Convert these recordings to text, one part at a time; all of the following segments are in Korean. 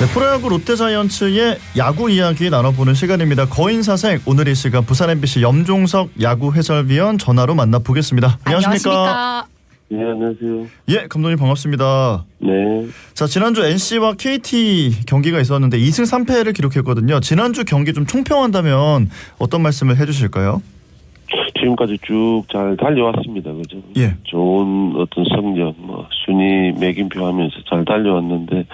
네, 프로야구 롯데자이언츠의 야구 이야기 나눠보는 시간입니다. 거인사색 오늘 이 시간 부산 MBC 염종석 야구 해설위원 전화로 만나보겠습니다. 안녕하십니까? 네, 안녕하세요. 예, 감독님 반갑습니다. 네. 자, 지난주 NC와 KT 경기가 있었는데 2승 3패를 기록했거든요. 지난주 경기 좀 총평한다면 어떤 말씀을 해주실까요? 지금까지 쭉 잘 달려왔습니다. 그죠? 예. 좋은 어떤 성적, 순위 매김표 하면서 잘 달려왔는데,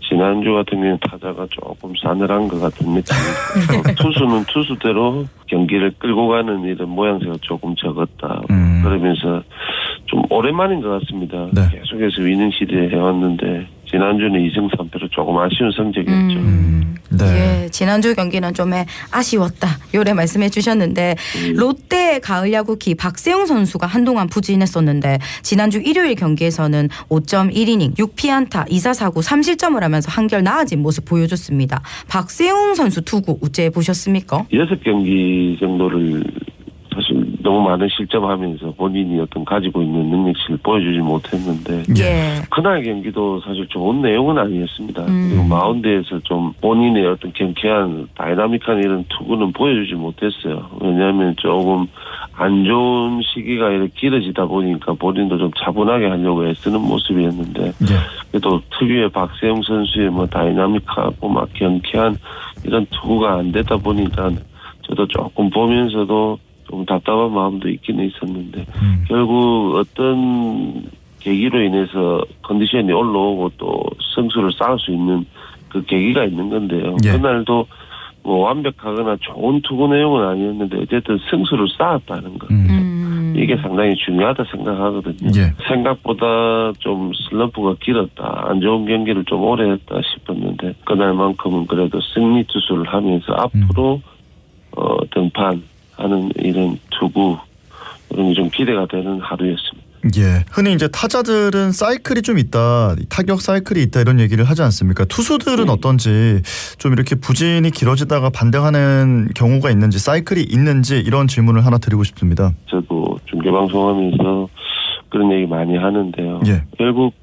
지난주 같은 경우는 타자가 조금 싸늘한 것 같은 느낌이 투수는 투수대로 경기를 끌고 가는 이런 모양새가 조금 적었다. 그러면서 좀 오랜만인 것 같습니다. 네. 계속해서 위닝 시리에 해왔는데 지난주는 2승 3패로 조금 아쉬운 성적이었죠. 네. 예, 지난주 경기는 좀 아쉬웠다. 요래 말씀해 주셨는데 롯데 가을 야구기 박세웅 선수가 한동안 부진했었는데 지난주 일요일 경기에서는 5.1이닝 6피안타 2사사구 3실점을 하면서 한결 나아진 모습 보여줬습니다. 박세웅 선수 투구 어째 보셨습니까? 6경기 정도를 사실 너무 많은 실점하면서 본인이 어떤 가지고 있는 능력치를 보여주지 못했는데 예. 그날 경기도 사실 좋은 내용은 아니었습니다. 그리고 마운드에서 좀 본인의 어떤 경쾌한 다이나믹한 이런 투구는 보여주지 못했어요. 왜냐하면 조금 안 좋은 시기가 이렇게 길어지다 보니까 본인도 좀 차분하게 하려고 애쓰는 모습이었는데 예. 그래도 특유의 박세웅 선수의 다이나믹하고 막 경쾌한 이런 투구가 안 되다 보니까 저도 조금 보면서도 좀 답답한 마음도 있긴 있었는데 결국 어떤 계기로 인해서 컨디션이 올라오고 또 승수를 쌓을 수 있는 그 계기가 있는 건데요. 예. 그날도 완벽하거나 좋은 투구 내용은 아니었는데 어쨌든 승수를 쌓았다는 것. 이게 상당히 중요하다 생각하거든요. 예. 생각보다 좀 슬럼프가 길었다. 안 좋은 경기를 좀 오래 했다 싶었는데 그날만큼은 그래도 승리 투수를 하면서 앞으로 등판하는 이런 투구 이런 게 좀 기대가 되는 하루였습니다. 예. 흔히 이제 타자들은 사이클이 좀 있다, 타격 사이클이 있다 이런 얘기를 하지 않습니까? 투수들은 어떤지 좀 이렇게 부진이 길어지다가 반등하는 경우가 있는지 사이클이 있는지 이런 질문을 하나 드리고 싶습니다. 저도 중계방송하면서 그런 얘기 많이 하는데요. 예. 결국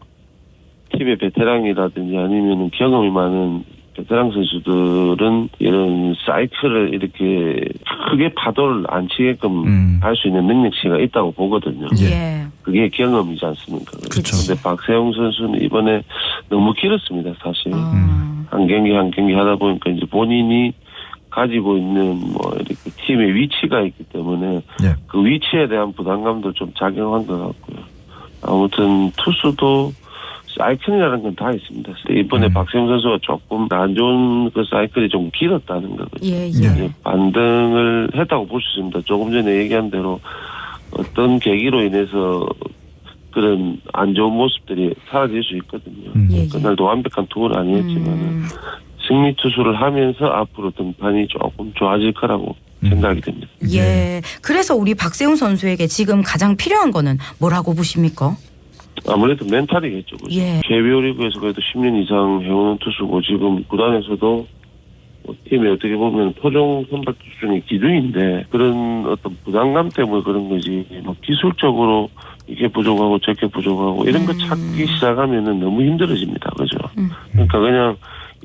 팀의 베테랑이라든지 아니면 경험이 많은 베테랑 선수들은 이런 사이클을 이렇게 크게 파도를 안 치게끔 할 수 있는 능력치가 있다고 보거든요. 예. 그게 경험이지 않습니까? 그런데 박세웅 선수는 이번에 너무 길었습니다, 사실. 한 경기 한 경기 하다 보니까 이제 본인이 가지고 있는 이렇게 팀의 위치가 있기 때문에 예. 그 위치에 대한 부담감도 좀 작용한 것 같고요. 아무튼 투수도 사이클이라는 건 다 있습니다. 이번에 박세웅 선수가 조금 안 좋은 그 사이클이 좀 길었다는 거거든요. 예, 예. 반등을 했다고 볼 수 있습니다. 조금 전에 얘기한 대로 어떤 계기로 인해서 그런 안 좋은 모습들이 사라질 수 있거든요. 예, 예. 그날도 완벽한 투구는 아니었지만 승리 투수를 하면서 앞으로 등판이 조금 좋아질 거라고 생각이 됩니다. 예. 그래서 우리 박세웅 선수에게 지금 가장 필요한 거는 뭐라고 보십니까? 아무래도 멘탈이겠죠. 그렇죠? 예. KBO 리그에서 그래도 10년 이상 해오는 투수고 지금 구단에서도 팀이 어떻게 보면 토종 선발 투수 중에 기둥인데 그런 어떤 부담감 때문에 그런 거지 기술적으로 이게 부족하고 저게 부족하고 이런 거 찾기 시작하면은 너무 힘들어집니다. 그죠? 그러니까 그냥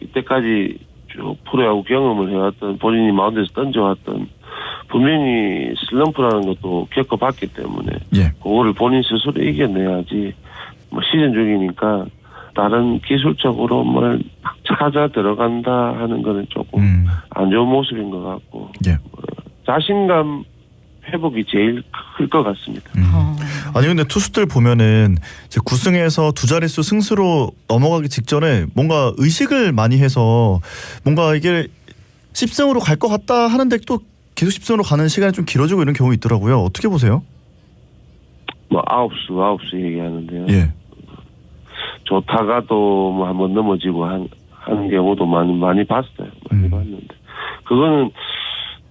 이때까지 쭉 프로야구 경험을 해왔던 본인이 마운드에서 던져왔던 분명히 슬럼프라는 것도 겪어봤기 때문에 예. 그거를 본인 스스로 이겨내야지 시즌 중이니까 다른 기술적으로 뭘 찾아 들어간다 하는 거는 조금 안 좋은 모습인 것 같고 예. 자신감 회복이 제일 클 것 같습니다. 아니 근데 투수들 보면은 이제 9승에서 두 자릿수 승수로 넘어가기 직전에 뭔가 의식을 많이 해서 뭔가 이게 10승으로 갈 것 같다 하는데 또 계속 10승으로 가는 시간이 좀 길어지고 이런 경우 있더라고요. 어떻게 보세요? 아홉수 얘기하는데요. 예. 좋다가 또 한번 넘어지고 하는 경우도 많이 봤어요. 많이 봤는데 그거는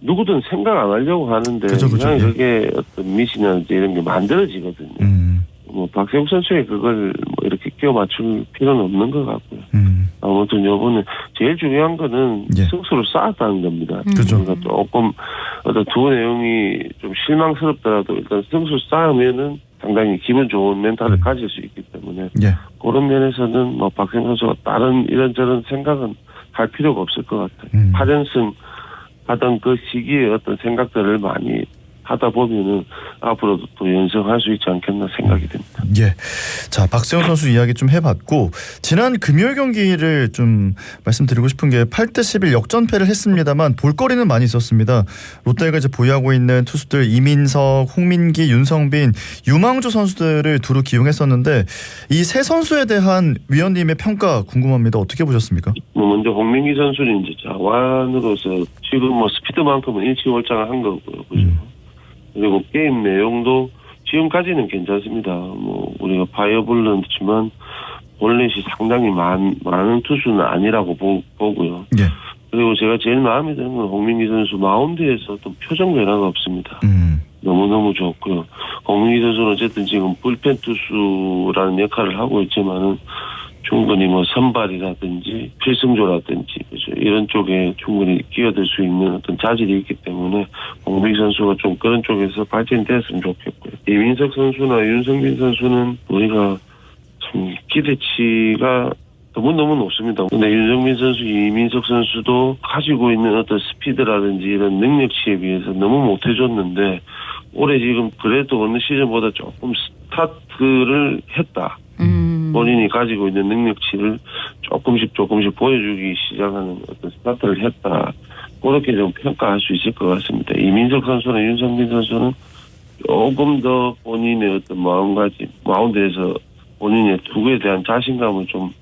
누구든 생각 안 하려고 하는데 그쵸. 그냥 예. 그게 어떤 미신이라든지 이런 게 만들어지거든요. 박세웅 선수에 그걸 이렇게 끼워 맞출 필요는 없는 것 같고요. 아무튼 요번에 제일 중요한 거는 예. 승수를 쌓았다는 겁니다. 그죠. 그러니까 조금 어떤 두 내용이 좀 실망스럽더라도 일단 승수 쌓으면은 상당히 기분 좋은 멘탈을 가질 수 있기 때문에 예. 그런 면에서는 뭐 박세웅 선수가 다른 이런저런 생각은 할 필요가 없을 것 같아요. 8연승 하던 그 시기에 어떤 생각들을 많이 하다 보면은 앞으로도 또 연승할 수 있지 않겠나 생각이 듭니다. 예. 자, 박세웅 선수 이야기 좀 해봤고 지난 금요일 경기를 좀 말씀드리고 싶은 게 8대 11 역전패를 했습니다만 볼거리는 많이 있었습니다. 롯데가 이제 보유하고 있는 투수들 이민석, 홍민기, 윤성빈, 유망주 선수들을 두루 기용했었는데 이 세 선수에 대한 위원님의 평가 궁금합니다. 어떻게 보셨습니까? 먼저 홍민기 선수는 이제 자완으로서 지금 뭐 스피드만큼은 일취월장한 거고요. 그죠? 그리고 게임 내용도 지금까지는 괜찮습니다. 뭐 우리가 파이어볼런지만 볼넷이 상당히 많은 투수는 아니라고 보고요. 예. 그리고 제가 제일 마음에 드는 건 홍민기 선수 마운드에서 어떤 표정 변화가 없습니다. 너무너무 좋고요. 홍민기 선수는 어쨌든 지금 불펜 투수라는 역할을 하고 있지만은 충분히 뭐 선발이라든지 필승조라든지 그죠? 이런 쪽에 충분히 끼어들 수 있는 어떤 자질이 있기 때문에 홍민기 선수가 좀 그런 쪽에서 발전됐으면 좋겠고요. 이민석 선수나 윤성빈 선수는 우리가 참 기대치가 너무너무 높습니다. 근데 윤성빈 선수, 이민석 선수도 가지고 있는 어떤 스피드라든지 이런 능력치에 비해서 너무 못해줬는데 올해 지금 그래도 어느 시즌보다 조금 스타트를 했다. 본인이 가지고 있는 능력치를 조금씩 보여주기 시작하는 어떤 스타트를 했다. 그렇게 좀 평가할 수 있을 것 같습니다. 이민석 선수나 윤성빈 선수는 조금 더 본인의 어떤 마음가짐, 마운드에서 본인의 투구에 대한 자신감을 좀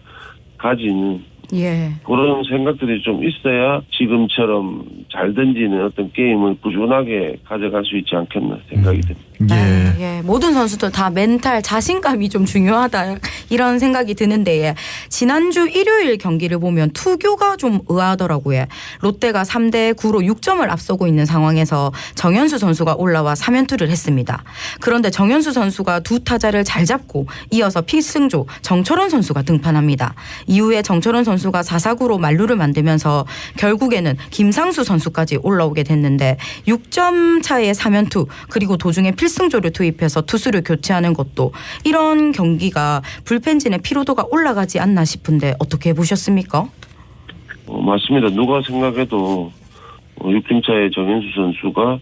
가지는 예. 그런 생각들이 좀 있어야 지금처럼 잘 던지는 어떤 게임을 꾸준하게 가져갈 수 있지 않겠나 생각이 듭니다. 예. 모든 선수들 다 멘탈 자신감이 좀 중요하다 이런 생각이 드는데 예. 지난주 일요일 경기를 보면 투교가 좀 의아하더라고요. 롯데가 3대 9로 6점을 앞서고 있는 상황에서 정현수 선수가 올라와 3연투를 했습니다. 그런데 정현수 선수가 두 타자를 잘 잡고 이어서 필승조 정철원 선수가 등판합니다. 이후에 정철원 선수가 4사구로 만루를 만들면서 결국에는 김상수 선수까지 올라오게 됐는데 6점 차의 3연투 그리고 도중에 필승조를 투입해서 투수를 교체하는 것도 이런 경기가 불펜진의 피로도가 올라가지 않나 싶은데 어떻게 보셨습니까? 맞습니다. 누가 생각해도 6점 차의 정현수 선수가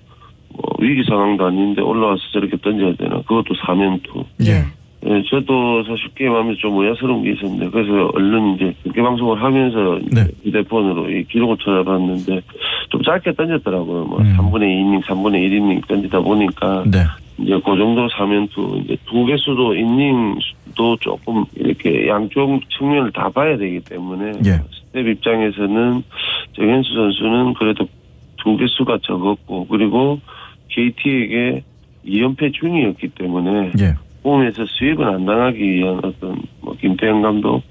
위기 상황도 아닌데 올라와서 저렇게 던져야 되나. 그것도 3연투. 예. 네, 저도 사실 게임하면서 좀 의아스러운 게 있었는데 그래서 얼른 이제 경기방송을 하면서 네. 휴대폰으로 이 기록을 찾아봤는데 좀 짧게 던졌더라고요. 뭐 3분의 2이닝, 3분의 1이닝 던지다 보니까 네. 이제 그 정도 3연투 이제 두 개수도 이닝도 조금 이렇게 양쪽 측면을 다 봐야 되기 때문에 예. 스텝 입장에서는 정현수 선수는 그래도 두 개수가 적었고 그리고 KT에게 2연패 중이었기 때문에 예. 홈에서 수입을 안 당하기 위한 어떤 뭐 김태형 감독,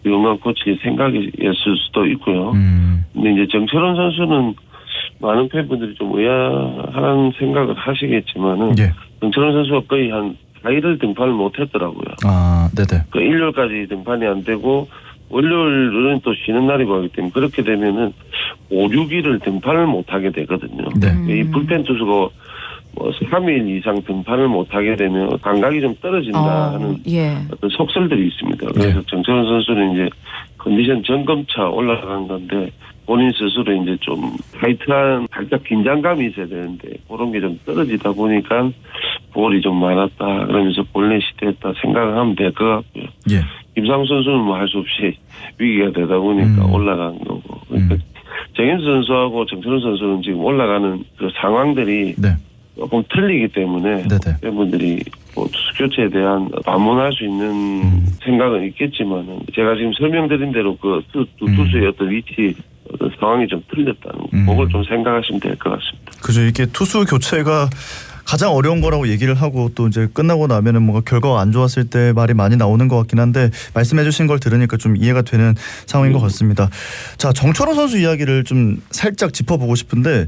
유영관 코치의 생각이었을 수도 있고요. 근데 이제 정철원 선수는 많은 팬분들이 좀 의아한 생각을 하시겠지만은 예. 정철원 선수가 거의 한 4일을 등판을 못했더라고요. 아, 네네. 그 일요일까지 등판이 안 되고 월요일은 또 쉬는 날이고 하기 때문에 그렇게 되면은 5, 6일을 등판을 못하게 되거든요. 네. 이 불펜 투수가 뭐 3일 이상 등판을 못하게 되면 감각이 좀 떨어진다 하는 예. 어떤 속설들이 있습니다. 그래서 정철원 선수는 이제 컨디션 점검차 올라간 건데 본인 스스로 이제 좀 타이트한 살짝 긴장감이 있어야 되는데 그런 게 좀 떨어지다 보니까 볼이 좀 많았다 그러면서 볼넷이 됐다 생각을 하면 될 것 같고요. 예. 김상수 선수는 뭐 할 수 없이 위기가 되다 보니까 올라간 거고. 그러니까 정현수 선수하고 정철원 선수는 지금 올라가는 그 상황들이 네. 조금 틀리기 때문에 네네. 팬분들이 뭐 투수 교체에 대한 반문할 수 있는 생각은 있겠지만은 제가 지금 설명드린 대로 그 두 투수의 어떤 위치 어떤 상황이 좀 틀렸다는 그걸 좀 생각하시면 될 것 같습니다. 그죠. 이게 투수 교체가 가장 어려운 거라고 얘기를 하고 또 이제 끝나고 나면은 뭔가 결과가 안 좋았을 때 말이 많이 나오는 것 같긴 한데 말씀해 주신 걸 들으니까 좀 이해가 되는 상황인 것 같습니다. 자, 정철원 선수 이야기를 좀 살짝 짚어보고 싶은데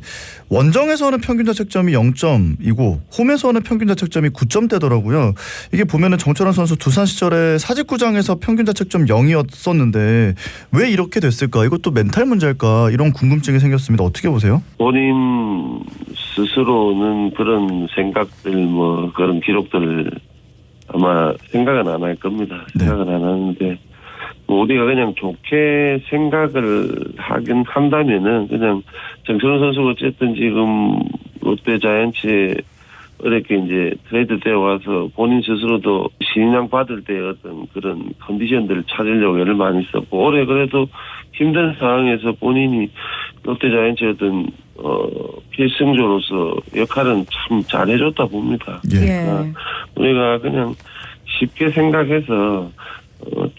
원정에서는 평균 자책점이 0점이고 홈에서는 평균 자책점이 9점대더라고요. 이게 보면은 정철원 선수 두산 시절에 사직구장에서 평균 자책점 0이었었는데 왜 이렇게 됐을까? 이것도 멘탈 문제일까? 이런 궁금증이 생겼습니다. 어떻게 보세요? 본인 스스로는 그런 생각들 뭐 그런 기록들을 아마 생각은 안 할 겁니다. 네. 생각은 안 하는데 뭐 우리가 그냥 좋게 생각을 하긴 한다면은 그냥 정철훈 선수가 어쨌든 지금 롯데 자이언츠에 어렵게 이제 트레이드 되어 와서 본인 스스로도 신인왕 받을 때 어떤 그런 컨디션들을 찾으려고 애를 많이 썼고 올해 그래도 힘든 상황에서 본인이 롯데 자이언츠의 어떤 필승조로서 역할은 참 잘해줬다 봅니다. 예. 예. 우리가 그냥 쉽게 생각해서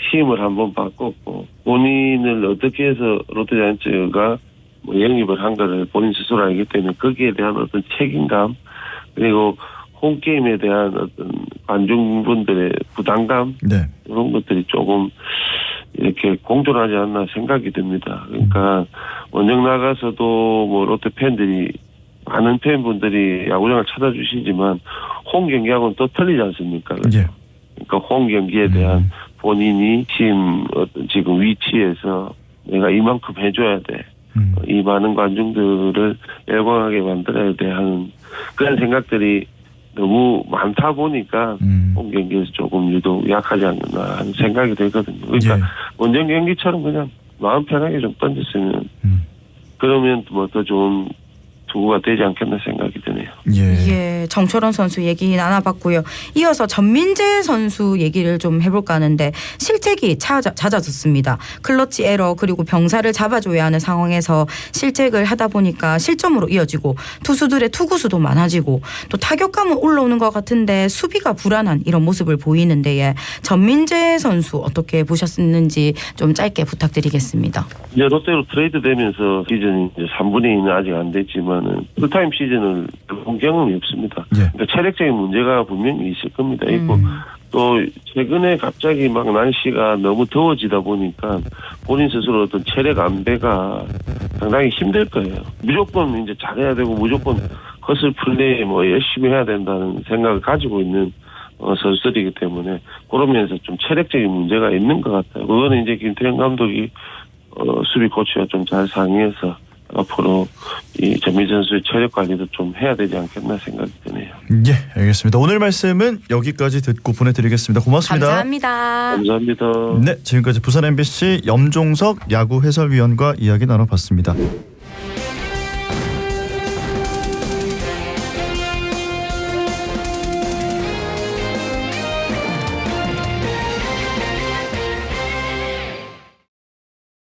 팀을 한번 바꿨고 본인을 어떻게 해서 롯데 자이언츠가 뭐 영입을 한 거를 본인 스스로 알기 때문에 거기에 대한 어떤 책임감 그리고 홈게임에 대한 어떤 관중분들의 부담감 네. 이런 것들이 조금 이렇게 공존하지 않나 생각이 듭니다. 그러니까 원정 나가서도 뭐 롯데 팬들이 많은 팬분들이 야구장을 찾아주시지만 홈 경기하고는 또 틀리지 않습니까? 예. 그러니까 홈 경기에 대한 본인이 팀 어떤 지금 위치에서 내가 이만큼 해줘야 돼. 이 많은 관중들을 열광하게 만들어야 돼 하는 그런 생각들이 너무 많다 보니까 홈 경기에서 조금 유독 약하지 않나 하는 생각이 들거든요. 그러니까 예. 원정 경기처럼 그냥 마음 편하게 좀 던졌으면 그러면 뭐 더 좋은 투구가 되지 않겠나 생각이 드네요. 예. 예, 정철원 선수 얘기 나눠봤고요. 이어서 전민재 선수 얘기를 좀 해볼까 하는데 실책이 잦아졌습니다. 클러치 에러 그리고 병사를 잡아줘야 하는 상황에서 실책을 하다 보니까 실점으로 이어지고 투수들의 투구수도 많아지고 또 타격감은 올라오는 것 같은데 수비가 불안한 이런 모습을 보이는데 예. 전민재 선수 어떻게 보셨는지 좀 짧게 부탁드리겠습니다. 이제 롯데로 트레이드 되면서 시즌이 이제 3분의 2는 아직 안 됐지만은 풀타임 시즌을 본 경험이 없습니다. 예. 그러니까 체력적인 문제가 분명히 있을 겁니다. 있고 또 최근에 갑자기 막 날씨가 너무 더워지다 보니까 본인 스스로 어떤 체력 안배가 상당히 힘들 거예요. 무조건 이제 잘해야 되고 무조건 헛을 플레이 뭐 열심히 해야 된다는 생각을 가지고 있는 선수들이기 때문에 그런 면에서 좀 체력적인 문제가 있는 것 같아요. 그거는 이제 김태형 감독이 수비 코치와 좀 잘 상의해서 앞으로 이 전민재 선수의 체력 관리도 좀 해야 되지 않겠나 생각이 드네요. 예, 알겠습니다. 오늘 말씀은 여기까지 듣고 보내드리겠습니다. 고맙습니다. 감사합니다. 감사합니다. 네, 지금까지 부산 MBC 염종석 야구 해설위원과 이야기 나눠봤습니다.